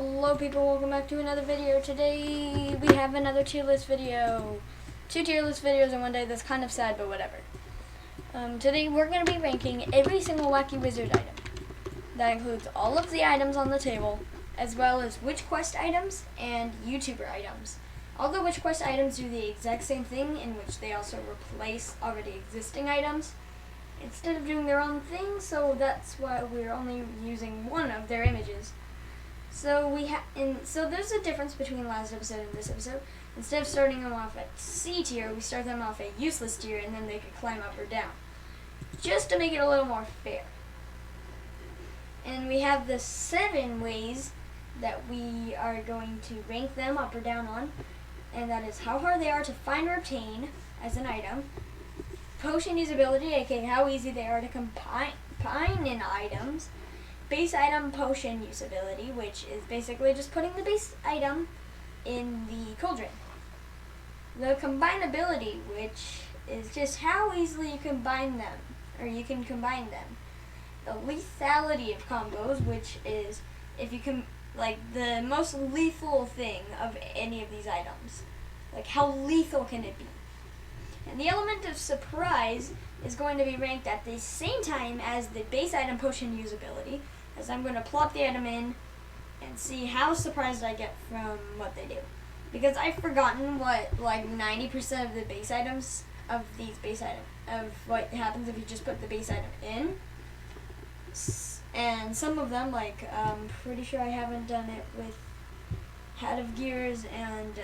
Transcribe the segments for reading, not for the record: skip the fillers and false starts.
Hello people, welcome back to another video. Today we have another tier list video. 2 tier list videos in one day. That's kind of sad, but whatever. Today we're going to be ranking every single wacky wizard item. That includes all of the items on the table, as well as witch quest items and YouTuber items. All the witch quest items do the exact same thing, in which they also replace already existing items instead of doing their own thing, so that's why we're only using one of their images. So so there's a difference between last episode and this episode. Instead of starting them off at C tier, we start them off at useless tier, and then they can climb up or down, just to make it a little more fair. And we have the 7 ways that we are going to rank them up or down on, and that is how hard they are to find or obtain as an item, potion usability, aka how easy they are to combine in items, base item potion usability, which is basically just putting the base item in the cauldron. The combinability, which is just how easily you combine them, or you can combine them. The lethality of combos, which is if you can, like, the most lethal thing of any of these items. Like, how lethal can it be? And the element of surprise is going to be ranked at the same time as the base item potion usability, as I'm going to plop the item in and see how surprised I get from what they do. Because I've forgotten what, like, 90% of the base items of these of what happens if you just put the base item in. And some of them, like, I'm pretty sure I haven't done it with Hat of Gears and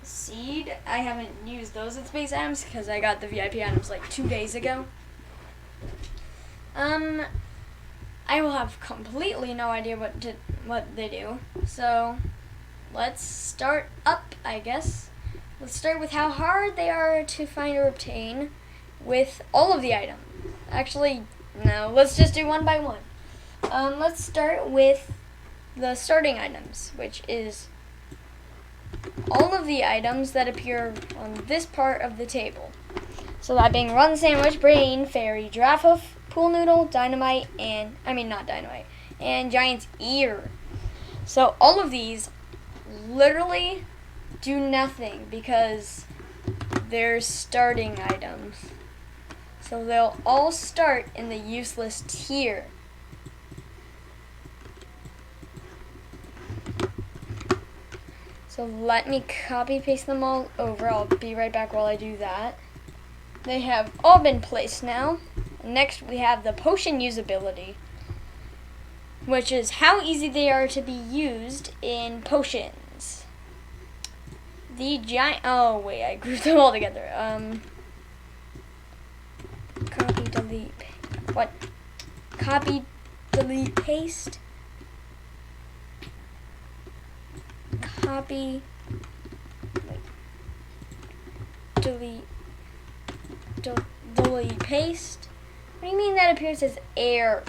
Seed. I haven't used those as base items because I got the VIP items like 2 days ago. I will have completely no idea what they do. So let's start up, I guess. Let's start with how hard they are to find or obtain with all of the items. Actually, no, let's just do one by one. Let's start with the starting items, which is all of the items that appear on this part of the table. So that being Run Sandwich, Brain, Fairy, Giraffe Hoof, Pool Noodle, Dynamite, and Giant's Ear. So all of these literally do nothing because they're starting items. So they'll all start in the useless tier. So let me copy paste them all over. I'll be right back while I do that. They have all been placed now. Next we have the potion usability, which is how easy they are to be used in potions. The giant, oh wait, I grouped them all together. Copy, delete, what? Copy, delete, paste. Copy, delete, delete, paste. What do you mean that appears as error?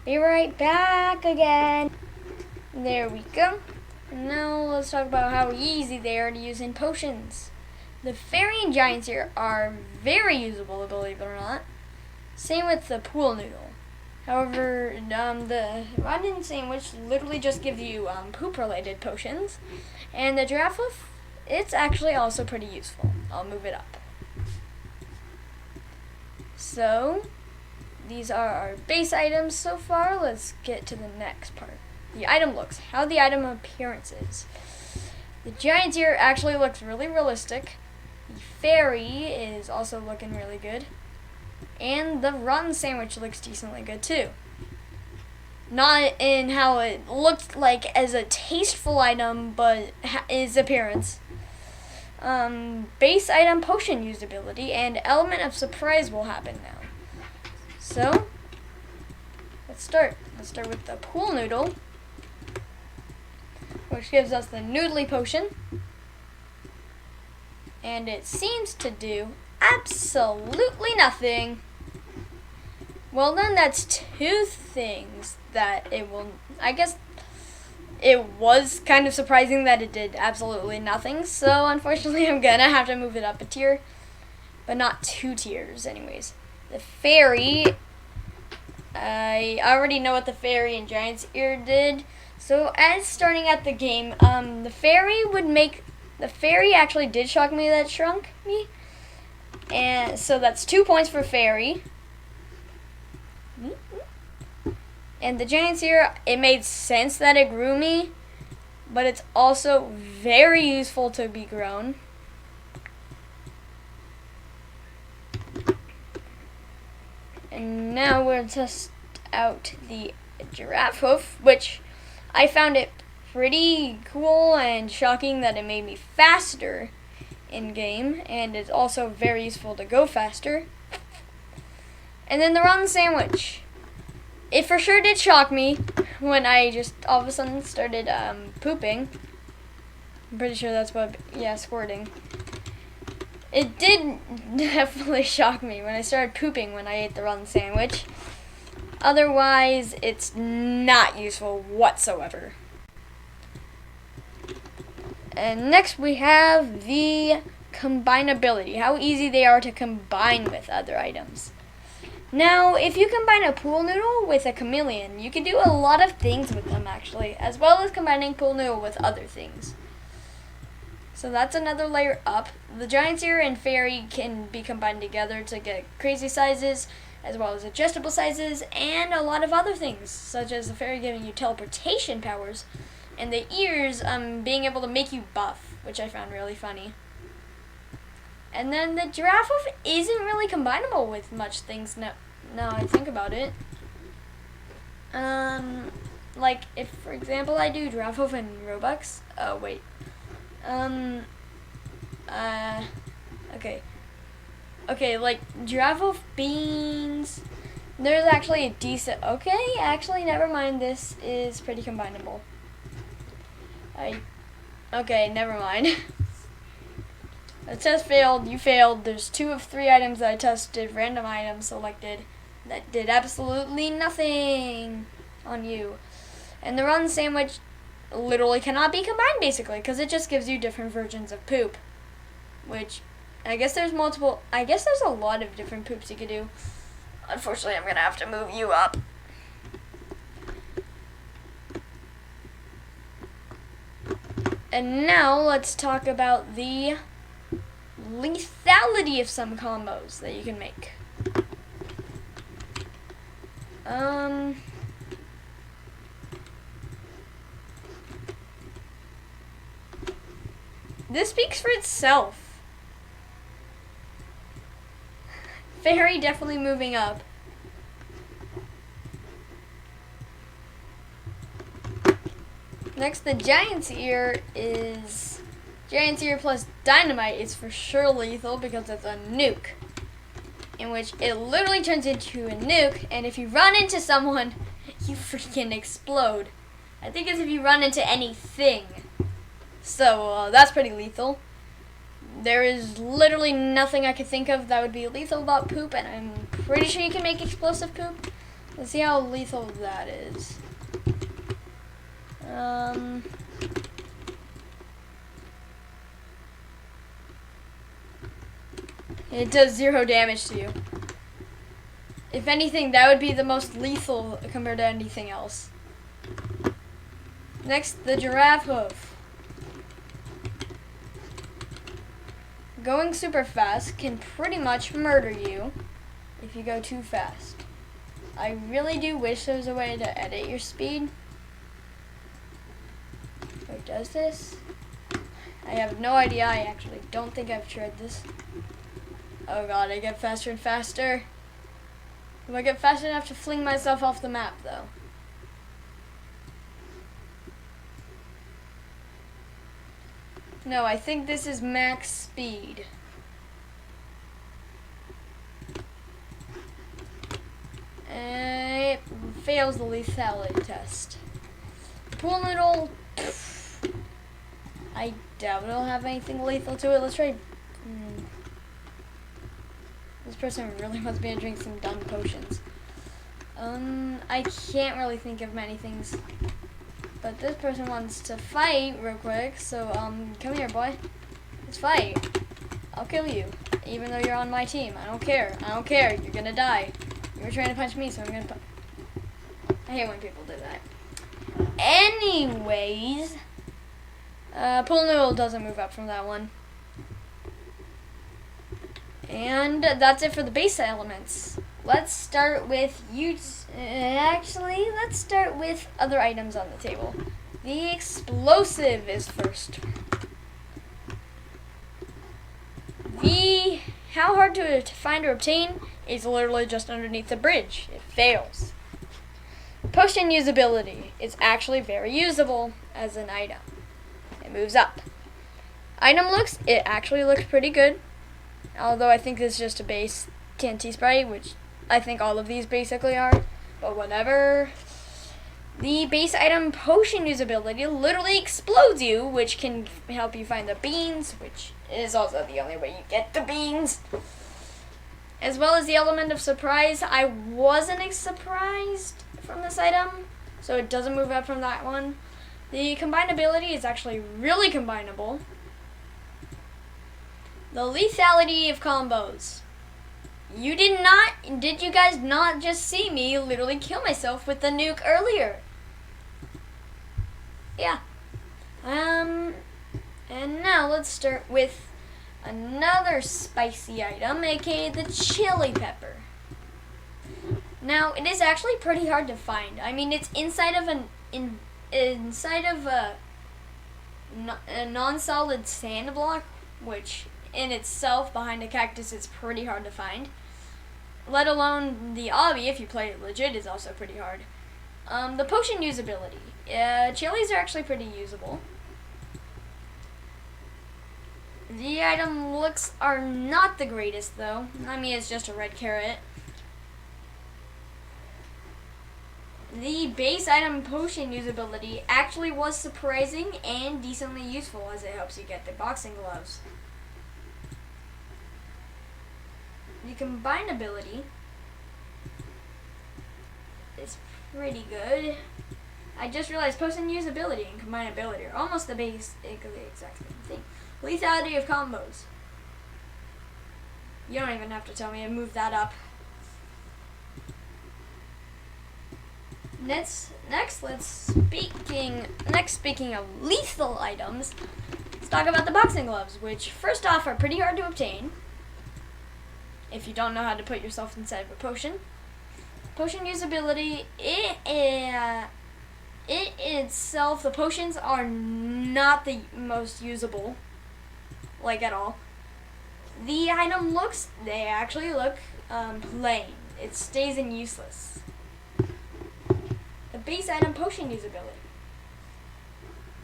Be right back again. There we go. And now let's talk about how easy they are to use in potions. The Fairy and Giant's Ear are very usable, believe it or not. Same with the Pool Noodle. However, the Run Sandwich literally just gives you poop-related potions. And the Giraffe Hoof, it's actually also pretty useful. I'll move it up. So, these are our base items so far. Let's get to the next part. The item looks. How the item appearance is. The Giant's Ear actually looks really realistic. The Fairy is also looking really good. And the Run Sandwich looks decently good too. Not in how it looks like as a tasteful item, but its appearance. Base item potion usability and element of surprise will happen now. So, let's start. Let's start with the Pool Noodle, which gives us the Noodley Potion. And it seems to do absolutely nothing. Well then, that's 2 things that it will, I guess it was kind of surprising that it did absolutely nothing, so unfortunately I'm gonna have to move it up a tier, but not 2 tiers anyways. The Fairy I already know what the fairy and giant's ear did. So as starting at the game, the fairy actually did shock me that shrunk me. And so that's 2 points for fairy. And the giant's ear, it made sense that it grew me, but it's also very useful to be grown. And now we're going to test out the Giraffe Hoof, which I found it pretty cool and shocking that it made me faster in game, and it's also very useful to go faster. And then the rotten sandwich. It for sure did shock me when I just all of a sudden started pooping. I'm pretty sure that's what, yeah, squirting. It did definitely shock me when I started pooping when I ate the rotten sandwich. Otherwise, it's not useful whatsoever. And next we have the combinability, how easy they are to combine with other items. Now, if you combine a pool noodle with a chameleon, you can do a lot of things with them actually, as well as combining pool noodle with other things. So that's another layer up. The giant's ear and fairy can be combined together to get crazy sizes, as well as adjustable sizes, and a lot of other things, such as the fairy giving you teleportation powers, and the ears being able to make you buff, which I found really funny. And then the giraffe hoof isn't really combinable with much things now I think about it. Like if, for example, I do giraffe hoof and Robux. Oh wait. Okay, like giraffe hoof beans. There's actually a decent. Okay, actually, never mind. This is pretty combinable. Okay, never mind. The test failed. You failed. There's 2 of 3 items that I tested, random items selected, that did absolutely nothing on you. And the rotten sandwich literally cannot be combined, basically, because it just gives you different versions of poop. Which, I guess there's a lot of different poops you could do. Unfortunately, I'm going to have to move you up. And now, let's talk about the lethality of some combos that you can make. This speaks for itself. Fairy definitely moving up. Next, the giant's ear is... Giant's ear plus dynamite is for sure lethal because it's a nuke, in which it literally turns into a nuke, and if you run into someone, you freaking explode. I think it's if you run into anything. So that's pretty lethal. There is literally nothing I could think of that would be lethal about poop, and I'm pretty sure you can make explosive poop. Let's see how lethal that is. It does 0 damage to you. If anything, that would be the most lethal compared to anything else. Next, the giraffe hoof. Going super fast can pretty much murder you if you go too fast. I really do wish there was a way to edit your speed. Wait, does this? I have no idea. I actually don't think I've tried this. Oh god, I get faster and faster. Will I get fast enough to fling myself off the map, though? No, I think this is max speed. It fails the lethality test. Pool noodle. I doubt it'll have anything lethal to it. Let's try. This person really wants me to drink some dumb potions. I can't really think of many things. But this person wants to fight real quick, so come here, boy. Let's fight. I'll kill you, even though you're on my team. I don't care. I don't care. You're gonna die. You were trying to punch me, so I'm gonna I hate when people do that. Anyways, Pool Noodle doesn't move up from that one. And that's it for the base elements. Let's start with let's start with other items on the table. The explosive is first. How hard to find or obtain is literally just underneath the bridge. It fails. Potion usability is actually very usable as an item. It moves up. Item looks, it actually looks pretty good. Although I think it's just a base TNT spray, which I think all of these basically are. But whatever. The base item potion usability literally explodes you, which can help you find the beans, which is also the only way you get the beans. As well as the element of surprise. I wasn't surprised from this item, so it doesn't move up from that one. The combinability is actually really combinable. The lethality of combos. Did you guys not just see me literally kill myself with the nuke earlier? Yeah. And now let's start with another spicy item, aka the chili pepper. Now, it is actually pretty hard to find. I mean, it's inside of a non-solid sand block, which in itself behind a cactus is pretty hard to find. Let alone the obby, if you play it legit, is also pretty hard. The potion usability. Chilies are actually pretty usable. The item looks are not the greatest though. I mean, it's just a red carrot. The base item potion usability actually was surprising and decently useful, as it helps you get the boxing gloves. The combinability is pretty good. I just realized potion usability and combinability are almost the exact same thing. Lethality of combos. You don't even have to tell me, I moved that up. Speaking of lethal items, let's talk about the boxing gloves, which first off are pretty hard to obtain if you don't know how to put yourself inside of a potion. Potion usability, it itself, the potions are not the most usable, like at all. The item looks, they actually look plain. It stays in useless. The base item potion usability.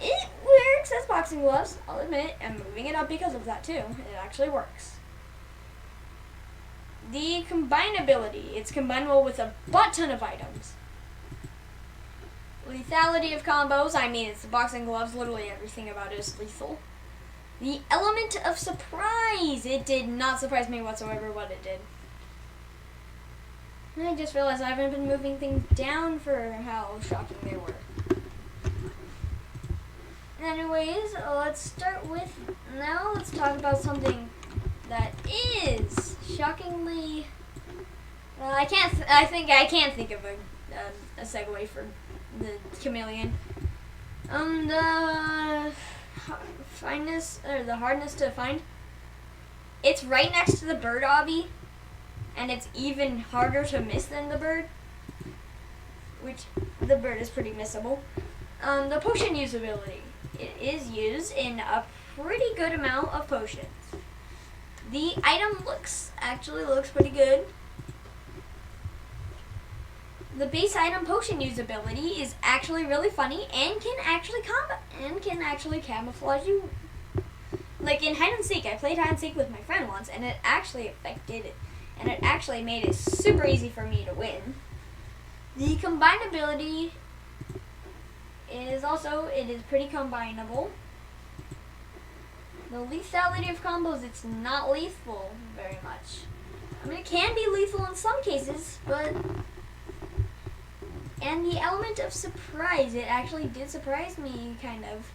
It works as boxing gloves, I'll admit. I'm moving it up because of that too. It actually works. The combinability. It's combinable with a butt ton of items. Lethality of combos. I mean, it's the boxing gloves. Literally everything about it is lethal. The element of surprise. It did not surprise me whatsoever what it did. I just realized I haven't been moving things down for how shocking they were. Anyways, let's talk about something that is shockingly, I can't think of a segue for the chameleon. The hardness to find. It's right next to the bird obby. And it's even harder to miss than the bird, which the bird is pretty missable. The potion usability. It is used in a pretty good amount of potions. The item actually looks pretty good. The base item potion usability is actually really funny and can actually camouflage you. Like in hide and seek, I played hide and seek with my friend once, and it actually affected it. And it actually made it super easy for me to win. The combinability is it is pretty combinable. The lethality of combos, it's not lethal very much. I mean, it can be lethal in some cases, but... And the element of surprise, it actually did surprise me, kind of,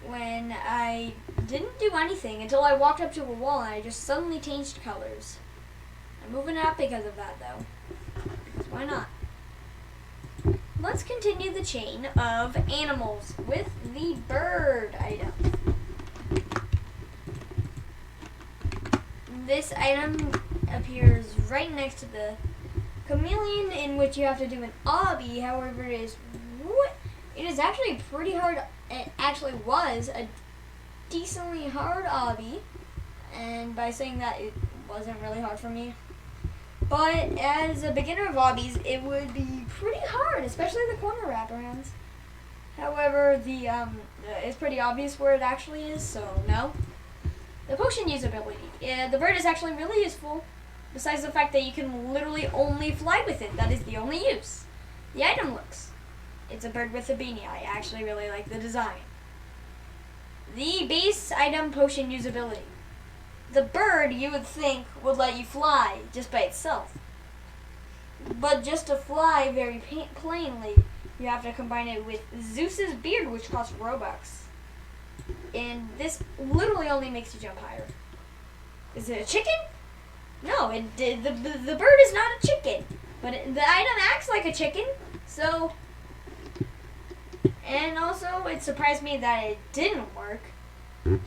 when I didn't do anything until I walked up to a wall and I just suddenly changed colors. I'm moving it up because of that, though. Because why not? let's continue the chain of animals with the bird item. This item appears right next to the chameleon, in which you have to do an obby. However, it is actually pretty hard. It actually was a decently hard obby, and by saying that, it wasn't really hard for me. But as a beginner of obbies, it would be pretty hard, especially the corner wraparounds. However, it's pretty obvious where it actually is, so no. The potion usability. Yeah, the bird is actually really useful, besides the fact that you can literally only fly with it. That is the only use. The item looks. It's a bird with a beanie. I actually really like the design. The base item potion usability. The bird, you would think, would let you fly just by itself. But just to fly very plainly, you have to combine it with Zeus's beard, which costs Robux. And this literally only makes you jump higher. Is it a chicken? No, the bird is not a chicken. But the item acts like a chicken, so... And also, it surprised me that it didn't work,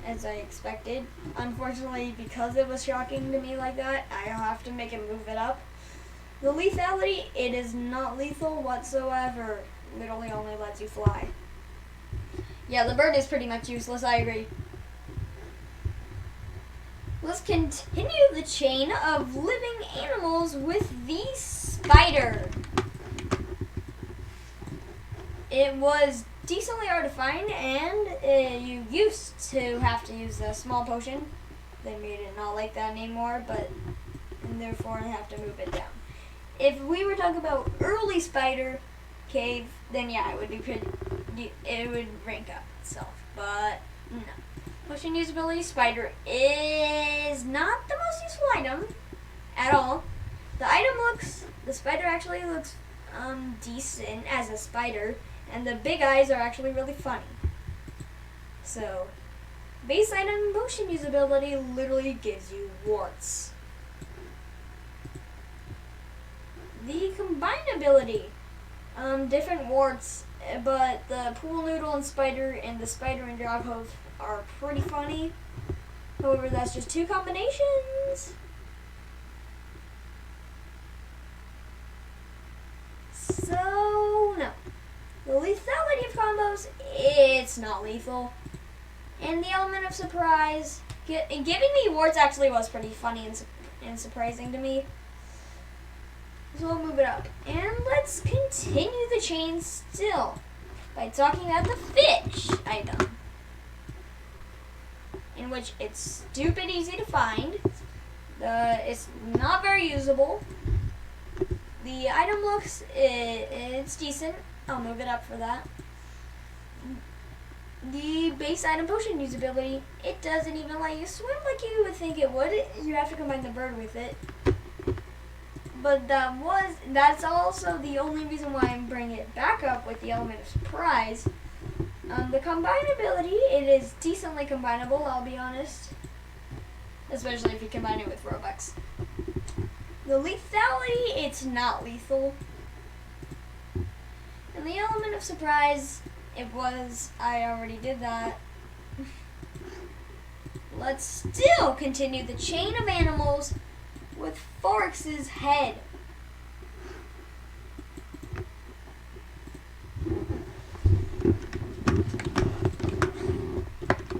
as I expected. Unfortunately, because it was shocking to me like that, I'll have to make it move it up. The lethality, it is not lethal whatsoever. Literally only lets you fly. Yeah, the bird is pretty much useless, I agree. Let's continue the chain of living animals with the spider. It was decently hard to find, and you used to have to use a small potion. They made it not like that anymore, and therefore I have to move it down. If we were talking about early spider cave, then yeah, it would rank up itself, but no. Potion usability, spider is not the most useful item at all. The spider actually looks decent as a spider, and the big eyes are actually really funny. So, base item potion usability literally gives you warts. The combinability, different warts, but the pool noodle and the spider and Giraffe Hoof are pretty funny. However, that's just two combinations. So, no. The lethality of combos, it's not lethal. And the element of surprise, giving me warts actually was pretty funny and surprising to me. So we'll move it up. And let's continue the chain still by talking about the fish item, in which it's stupid easy to find. It's not very usable. The item looks, it's decent. I'll move it up for that. The base item potion usability, it doesn't even let you swim like you would think it would. You have to combine the bird with it. But that's also the only reason why I'm bringing it back up with the element of surprise. The combinability, it is decently combinable, I'll be honest. Especially if you combine it with Robux. The lethality, it's not lethal. And the element of surprise, I already did that. Let's still continue the chain of animals with Forex's head.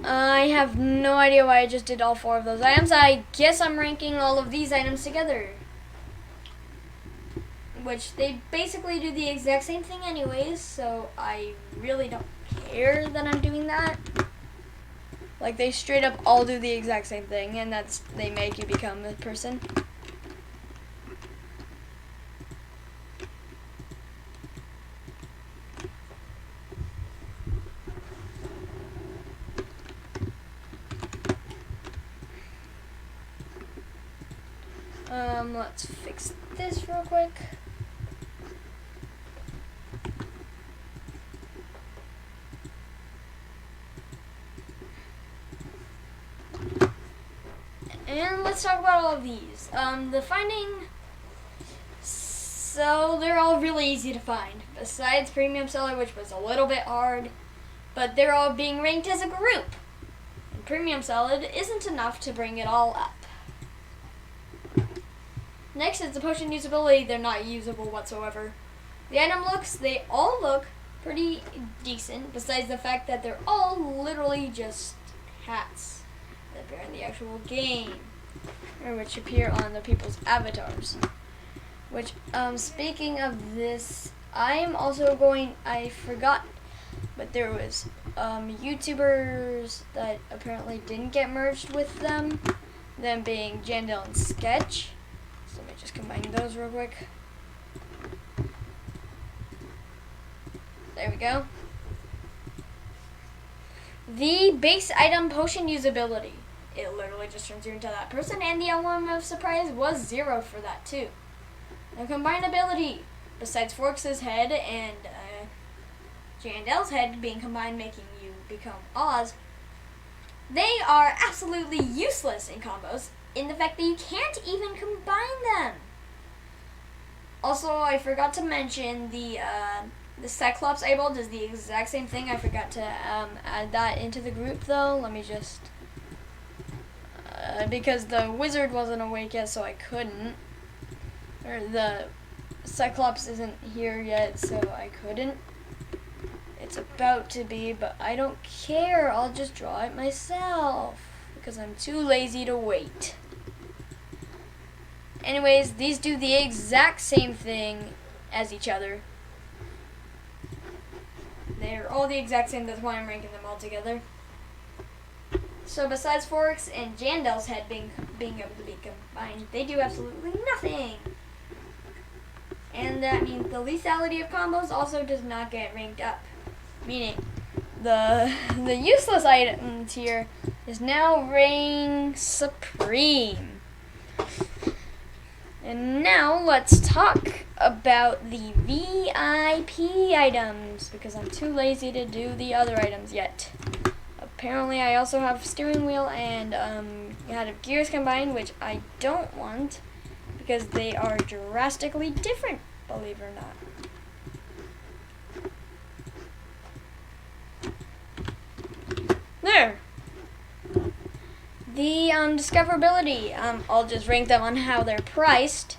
I have no idea why I just did all 4 of those items. I guess I'm ranking all of these items together, which they basically do the exact same thing anyways, so I really don't care that I'm doing that. Like, they straight up all do the exact same thing, and they make you become a person. Let's fix this real quick. And let's talk about all of these. The finding, so they're all really easy to find. besides Premium Seller, which was a little bit hard, but they're all being ranked as a group. And Premium Seller isn't enough to bring it all up. Next is the potion usability. They're not usable whatsoever. The item looks, they all look pretty decent, besides the fact that they're all literally just hats that appear in the actual game, or which appear on the people's avatars. Which, speaking of this, I forgot, but there was YouTubers that apparently didn't get merged with them being Jandel and Sketch. So let me just combine those real quick. There we go. The base item potion usability. It literally just turns you into that person, and the element of surprise was 0 for that too. Now combinability. Besides Forks' head and Jandel's head being combined, making you become Oz, they are absolutely useless in combos, in the fact that you can't even combine them. Also, I forgot to mention the Cyclops eyeball does the exact same thing. I forgot to add that into the group though. Let me just because the wizard wasn't awake yet, so I couldn't. Or the Cyclops isn't here yet, so I couldn't. It's about to be, but I don't care. I'll just draw it myself because I'm too lazy to wait. Anyways, these do the exact same thing as each other. They're all the exact same, that's why I'm ranking them all together. So besides Forks and Jandel's head being able to be combined, they do absolutely nothing. And that means the lethality of combos also does not get ranked up. Meaning, the useless item tier is now ranked supreme. And now let's talk about the VIP items, because I'm too lazy to do the other items yet. Apparently I also have steering wheel and head of gears combined, which I don't want because they are drastically different, believe it or not. There. The discoverability, I'll just rank them on how they're priced.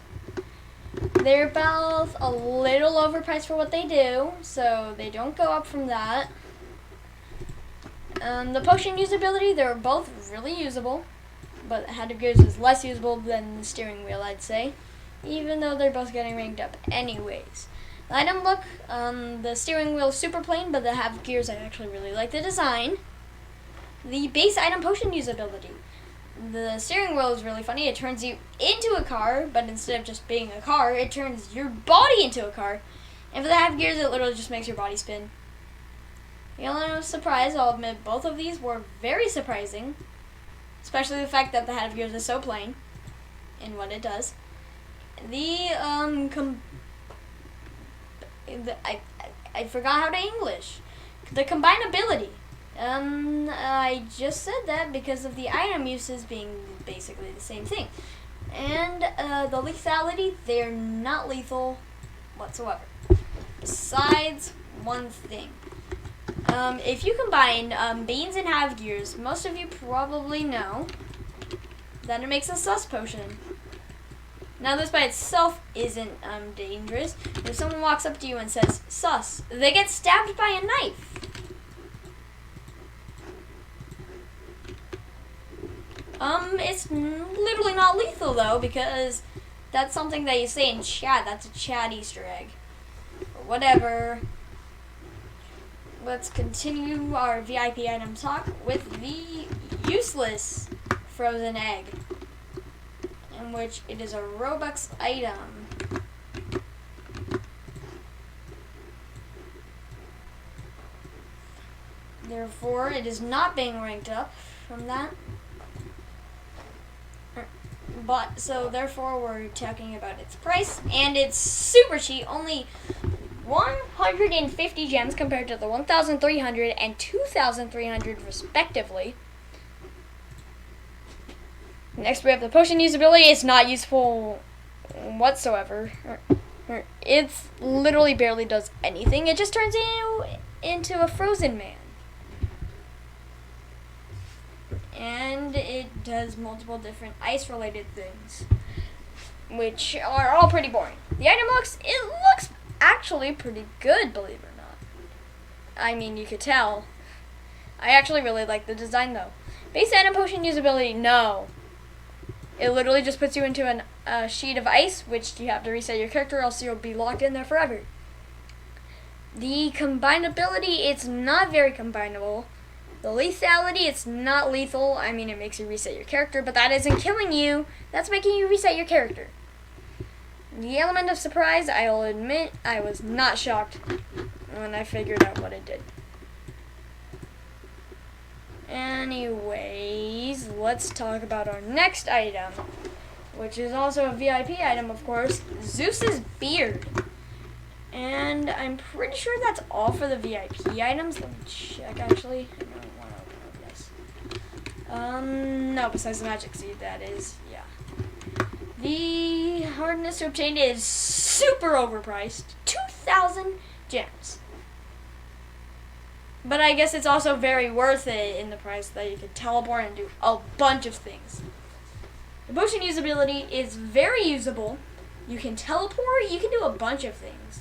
They're both a little overpriced for what they do, so they don't go up from that. The potion usability, they're both really usable, but Head of Gears is less usable than the steering wheel, I'd say, even though they're both getting ranked up anyways. The item look, the steering wheel is super plain, but the Head of Gears, I actually really like the design. The base item potion usability. The steering wheel is really funny. It turns you into a car, but instead of just being a car, it turns your body into a car. And for the Head of Gears, it literally just makes your body spin. The element of surprise, I'll admit both of these were very surprising. Especially the fact that the Head of Gears is so plain in what it does. I forgot how to English. The combinability. I just said that because of the item uses being basically the same thing. And the lethality, they're not lethal whatsoever. Besides one thing. If you combine beans and Head of Gears, most of you probably know that it makes a sus potion. Now this by itself isn't dangerous. If someone walks up to you and says sus, they get stabbed by a knife. It's literally not lethal though, because that's something that you say in chat. That's a chat Easter egg. Or whatever. Let's continue our VIP item talk with the useless frozen egg, in which it is a Robux item. Therefore, it is not being ranked up from that. But, so therefore we're talking about its price, and it's super cheap, only 150 gems compared to the 1,300 and 2,300 respectively. Next we have the potion usability. It's not useful whatsoever. It literally barely does anything. It just turns you into a frozen man. And it does multiple different ice-related things, which are all pretty boring. The item looks actually pretty good, believe it or not. I mean, you could tell. I actually really like the design, though. Base item potion usability, no. It literally just puts you into a sheet of ice, which you have to reset your character, else you'll be locked in there forever. The combinability, it's not very combinable. The lethality, it's not lethal. I mean, it makes you reset your character, but that isn't killing you. That's making you reset your character. The element of surprise, I'll admit, I was not shocked when I figured out what it did. Anyways, let's talk about our next item, which is also a VIP item, of course, Zeus's beard. And I'm pretty sure that's all for the VIP items. Let me check, actually. I don't want to open this. No, besides the magic seed, that is, yeah. The hardness to obtain is super overpriced. 2,000 gems. But I guess it's also very worth it in the price that you can teleport and do a bunch of things. The potion usability is very usable. You can teleport, you can do a bunch of things.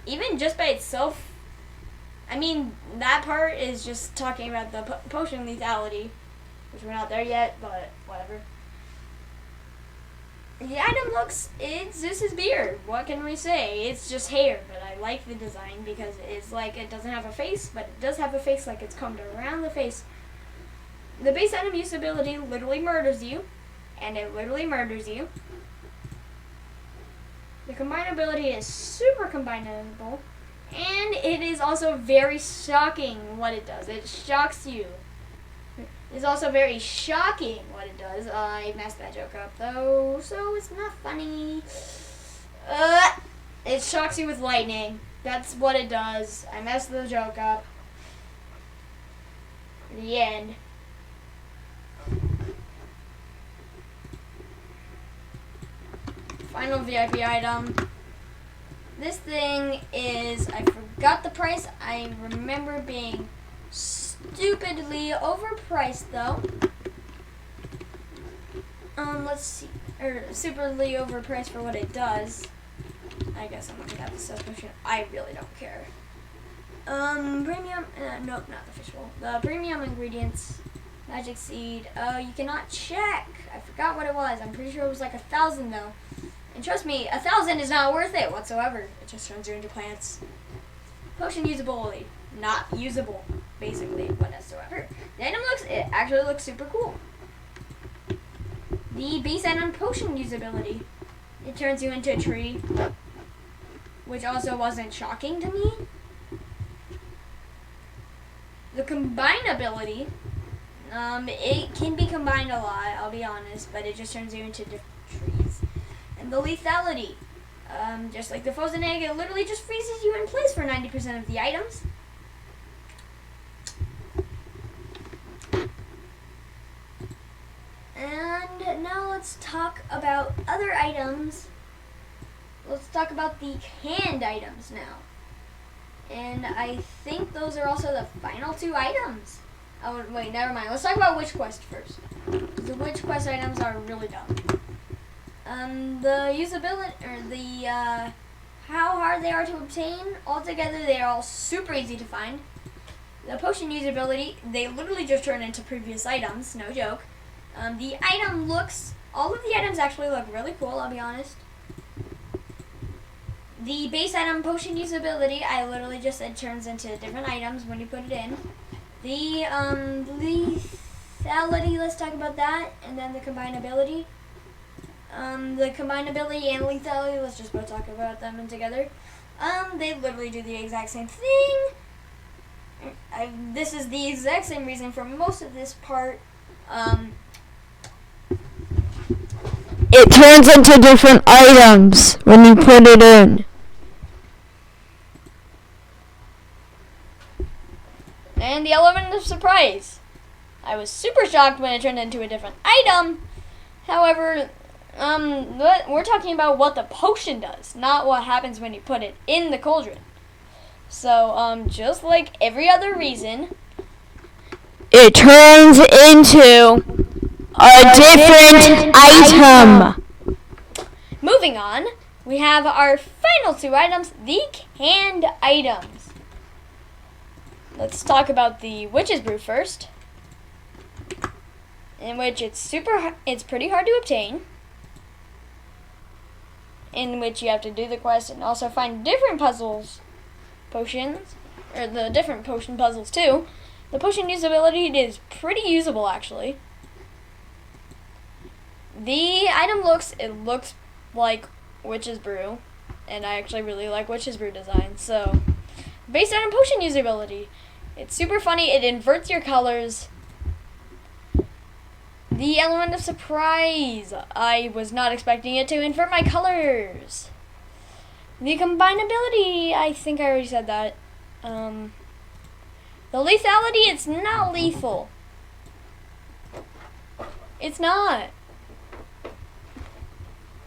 Even just by itself, I mean, that part is just talking about the potion lethality, which we're not there yet, but whatever. The item it's Zeus's beard. What can we say? It's just hair, but I like the design because it's like it doesn't have a face, but it does have a face like it's combed around the face. The base item usability literally murders you, and it literally murders you. The combinability is super combinable, and it is also very shocking what it does. It shocks you. It's also very shocking what it does. I messed that joke up, though, so it's not funny. It shocks you with lightning. That's what it does. I messed the joke up. The end. Final VIP item. This thing is, I forgot the price. I remember being stupidly overpriced, though. Let's see. Superly overpriced for what it does. I guess I'm looking at the sales potion. I really don't care. Premium, nope, not the fishbowl. The premium ingredients, magic seed. You cannot check. I forgot what it was. I'm pretty sure it was like 1,000 though. And trust me, 1,000 is not worth it whatsoever. It just turns you into plants. Potion usability, not usable, basically, whatsoever. The item it actually looks super cool. The base item potion usability, it turns you into a tree, which also wasn't shocking to me. The combinability, it can be combined a lot, I'll be honest, but it just turns you into different trees. And the lethality, just like the frozen egg, it literally just freezes you in place for 90% of the items. And now let's talk about other items. Let's talk about the canned items now. And I think those are also the final two items. Oh, wait, never mind. Let's talk about Witch Quest first. The Witch Quest items are really dumb. The usability, or the, how hard they are to obtain, altogether they are all super easy to find. The potion usability, they literally just turn into previous items, no joke. The item all of the items actually look really cool, I'll be honest. The base item potion usability, I literally just said turns into different items when you put it in. The lethality, let's talk about that, and then the combinability. The combinability and lethality, let's just both talk about them together. They literally do the exact same thing. This is the exact same reason for most of this part. It turns into different items when you put it in. And the element of surprise. I was super shocked when it turned into a different item. However, we're talking about what the potion does, not what happens when you put it in the cauldron. So, just like every other reason, it turns into a different item. Moving on, we have our final two items, the canned items. Let's talk about the Witch's Brew first, in which it's pretty hard to obtain, in which you have to do the quest and also find different potions, or the different potion puzzles too. The potion usability is pretty usable actually. The item looks like Witch's Brew, and I actually really like Witch's Brew design. So, based on potion usability, it's super funny. It inverts your colors. The element of surprise, I was not expecting it to invert my colors. The combinability, I think I already said that. The lethality, it's not lethal. It's not.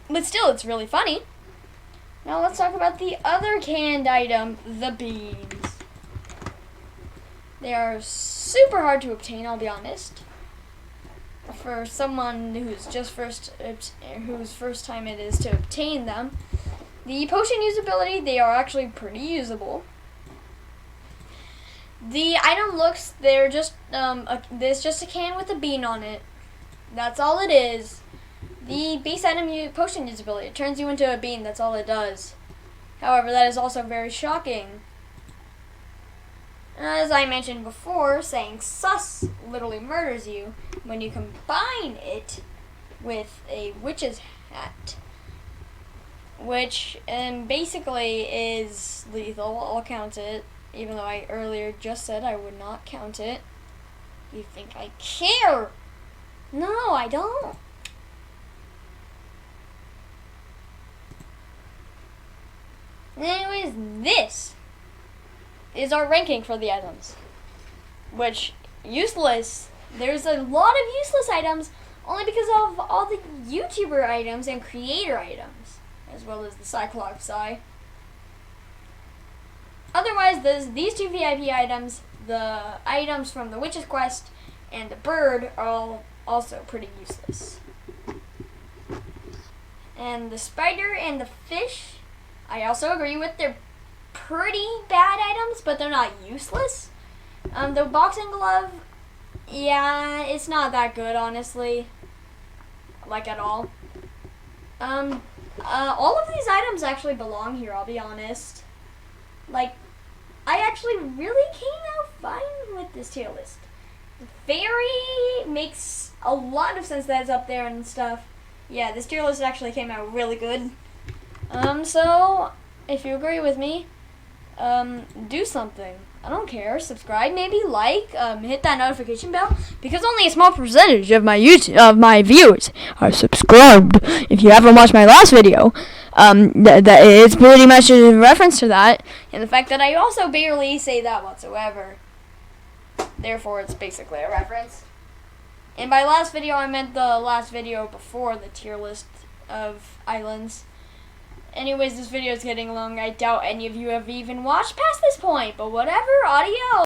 But still, it's really funny. Now let's talk about the other canned item, the beans. They are super hard to obtain, I'll be honest. For someone whose first time it is to obtain them. The potion usability, they are actually pretty usable. The item looks, there's just a can with a bean on it. That's all it is. The base item potion usability, it turns you into a bean, that's all it does. However, that is also very shocking. As I mentioned before, saying sus literally murders you when you combine it with a witch's hat, which basically is lethal. I'll count it, even though I earlier just said I would not count it. You think I care? No, I don't. Anyways, this is our ranking for the items. Which, useless. There's a lot of useless items only because of all the YouTuber items and creator items, as well as the Cyclops eye. Otherwise, these two VIP items, the items from the Witch's Quest and the bird, are all also pretty useless. And the spider and the fish, I also agree with. They're pretty bad items, but they're not useless. The boxing glove, yeah, it's not that good, honestly. Like, at all. All of these items actually belong here, I'll be honest. Like, I actually really came out fine with this tier list. The fairy makes a lot of sense that it's up there and stuff. Yeah, this tier list actually came out really good. So, if you agree with me, do something. I don't care. Subscribe, maybe like, hit that notification bell, because only a small percentage of my viewers are subscribed. If you haven't watched my last video, it's pretty much a reference to that, and the fact that I also barely say that whatsoever. Therefore, it's basically a reference. And by last video, I meant the last video before the tier list of islands. Anyways, this video is getting long. I doubt any of you have even watched past this point, but whatever, adios!